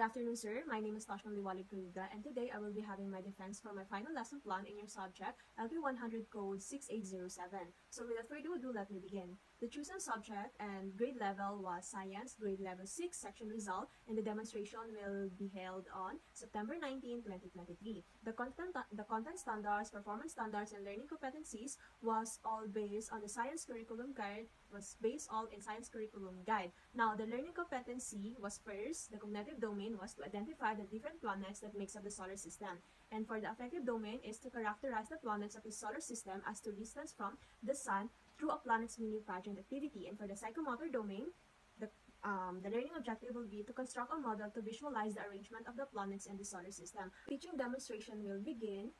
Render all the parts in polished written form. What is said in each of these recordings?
Good afternoon, sir. My name is Tashman Liwalid Kruga, and today I will be having my defense for my final lesson plan in your subject, LP100 Code 6807. So without further ado, let me begin. The chosen subject and grade level was Science, grade level 6, section result, and the demonstration will be held on September 19, 2023. The content standards, performance standards, and learning competencies was all based on the Science Curriculum Guide, Now, the learning competency was first, the cognitive domain was to identify the different planets that makes up the solar system. And for the affective domain is to characterize the planets of the solar system as to distance from the sun through a planet's mini pageant activity. And for the psychomotor domain, the learning objective will be to construct a model to visualize the arrangement of the planets in the solar system. Teaching demonstration will begin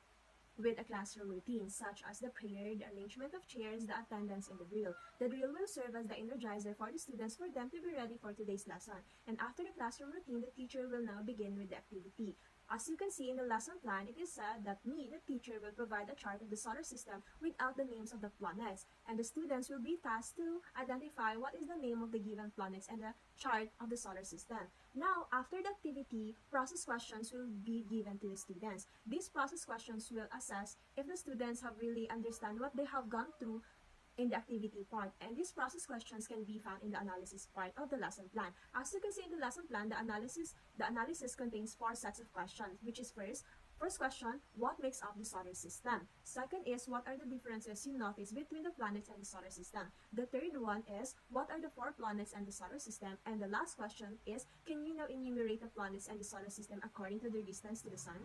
with a classroom routine, such as the prayer, the arrangement of chairs, the attendance, and the drill. The drill will serve as the energizer for the students for them to be ready for today's lesson. And after the classroom routine, the teacher will now begin with the activity. As you can see in the lesson plan, it is said that the teacher, will provide a chart of the solar system without the names of the planets, and the students will be tasked to identify what is the name of the given planets and the chart of the solar system. Now, after the activity, process questions will be given to the students. These process questions will assess if the students have really understand what they have gone through in the activity part, and these process questions can be found in the analysis part of the lesson plan. As you can see in the lesson plan, the analysis contains 4 sets of questions, which is first question, what makes up the solar system? Second is, what are the differences you notice between the planets and the solar system? The third one is, what are the 4 planets and the solar system? And the last question is, can you now enumerate the planets and the solar system according to their distance to the sun?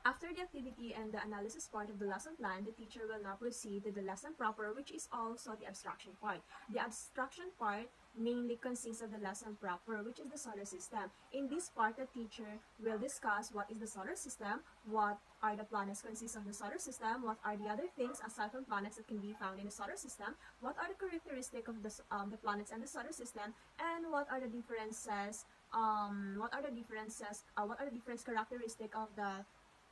After the activity and the analysis part of the lesson plan, the teacher will now proceed to the lesson proper, which is also the abstraction part. The abstraction part mainly consists of the lesson proper, which is the solar system. In this part, the teacher will discuss what is the solar system, what are the planets consist of the solar system, what are the other things aside from planets that can be found in the solar system, what are the characteristics of the planets and the solar system, and what are the differences, what are the different characteristics of the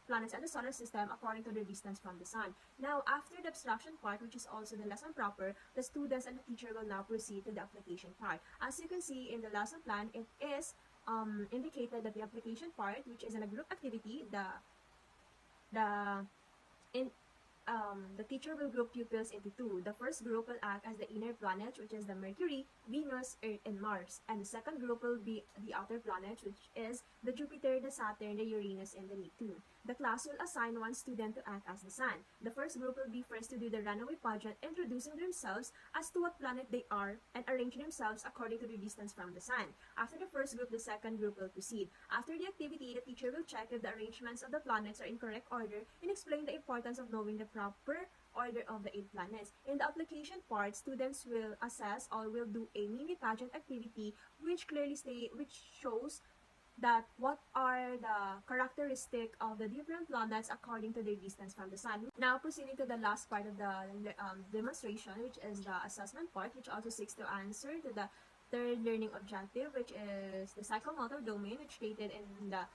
planets and the solar system according to their distance from the sun. Now, after the abstraction part, which is also the lesson proper, the students and the teacher will now proceed to the application part. As you can see in the lesson plan, it is indicated that the application part, which is in a group activity, the teacher will group pupils into 2. The first group will act as the inner planets, which is the Mercury, Venus, Earth, and Mars. And the second group will be the outer planets, which is the Jupiter, the Saturn, the Uranus, and the Neptune. The class will assign one student to act as the sun. The first group will be first to do the runaway pageant, introducing themselves as to what planet they are and arrange themselves according to their distance from the sun. After the first group, the second group will proceed. After the activity, the teacher will check if the arrangements of the planets are in correct order and explain the importance of knowing the proper order of the 8 planets. In the application part, students will assess or will do a mini pageant activity which shows that what are the characteristics of the different planets according to their distance from the sun. Now, proceeding to the last part of the demonstration, which is the assessment part, which also seeks to answer to the third learning objective, which is the psychomotor domain, which stated in the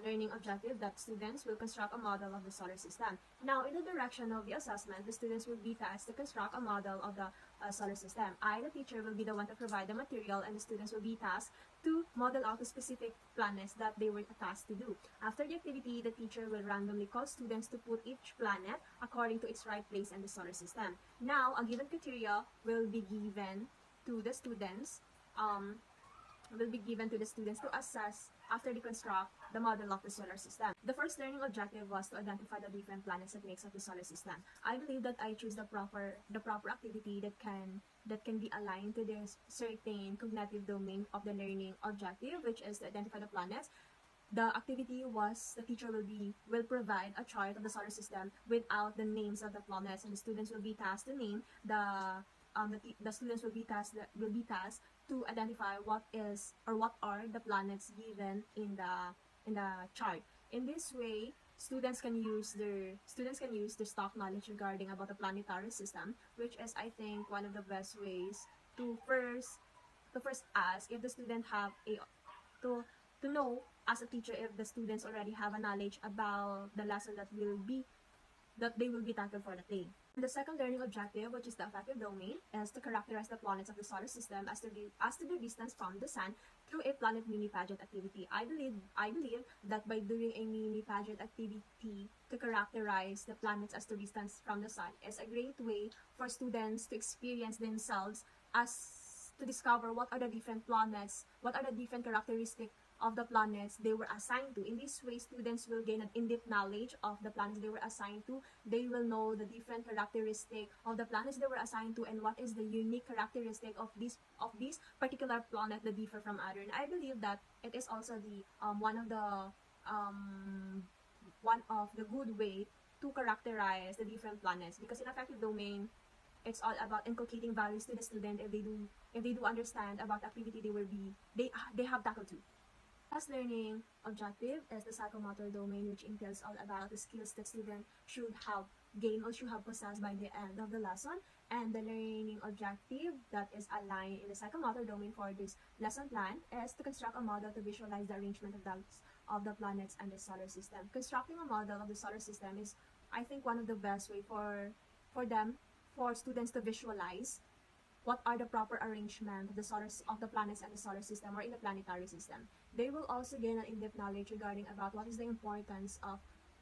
learning objective that students will construct a model of the solar system. Now, in the direction of the assessment, the students will be tasked to construct a model of the solar system. I, the teacher, will be the one to provide the material, and the students will be tasked to model out the specific planets that they were tasked to do. After the activity, the teacher will randomly call students to put each planet according to its right place in the solar system. Now, a given criteria will be given to the students to assess after they construct the model of the solar system. The first learning objective was to identify the different planets that makes up the solar system. I believe that I choose the proper activity that can be aligned to the certain cognitive domain of the learning objective, which is to identify the planets. The activity was the teacher will provide a chart of the solar system without the names of the planets, and the students will be tasked to name the students will be tasked to identify what are the planets given in the chart. In this way, students can use their stock knowledge regarding about the planetary system, which is, I think, one of the best ways to first ask if the student have to know as a teacher if the students already have a knowledge about the lesson that they will be tackled for the day. The second learning objective, which is the affective domain, is to characterize the planets of the solar system as to their distance from the sun through a planet mini pageant activity. I believe that by doing a mini pageant activity to characterize the planets as to distance from the sun is a great way for students to experience themselves as to discover what are the different planets, what are the different characteristics of the planets they were assigned to. In this way, students will gain an in-depth knowledge of the planets they were assigned to. They will know the different characteristic of the planets they were assigned to and what is the unique characteristic of this particular planet that differ from other. And I believe that it is also the um, one of the good way to characterize the different planets, because in affective domain it's all about inculcating values to the student if they do understand about the activity they have tackled to. Last learning objective is the psychomotor domain, which entails all about the skills that students should have gained or should have possessed by the end of the lesson. And the learning objective that is aligned in the psychomotor domain for this lesson plan is to construct a model to visualize the arrangement of the planets and the solar system. Constructing a model of the solar system is, I think, one of the best way for students to visualize what are the proper arrangement of the planets and the solar system or in the planetary system. They will also gain an in-depth knowledge regarding about what is the importance of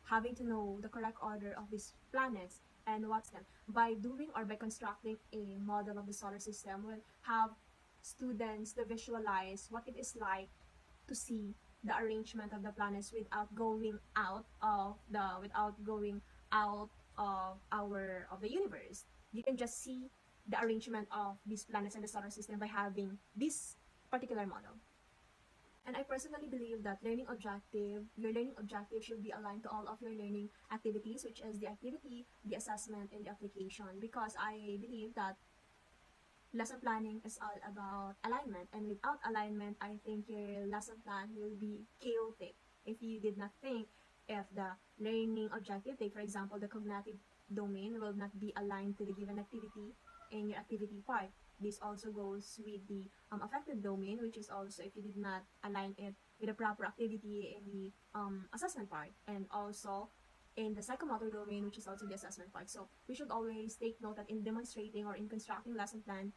having to know the correct order of these planets and what's them. By doing or by constructing a model of the solar system will have students to visualize what it is like to see the arrangement of the planets without going out of the universe. You can just see the arrangement of these planets in the solar system by having this particular model. And I personally believe that your learning objective should be aligned to all of your learning activities, which is the activity, the assessment, and the application. Because I believe that lesson planning is all about alignment, and without alignment, I think your lesson plan will be chaotic if you did not think if the learning objective, take for example the cognitive domain, will not be aligned to the given activity in your activity part. This also goes with the affected domain, which is also if you did not align it with the proper activity in the assessment part, and also in the psychomotor domain, which is also the assessment part. So we should always take note that in demonstrating or in constructing lesson plan,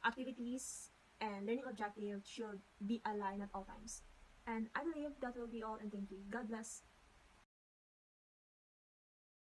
activities and learning objectives should be aligned at all times. And I believe that will be all, and thank you. God bless.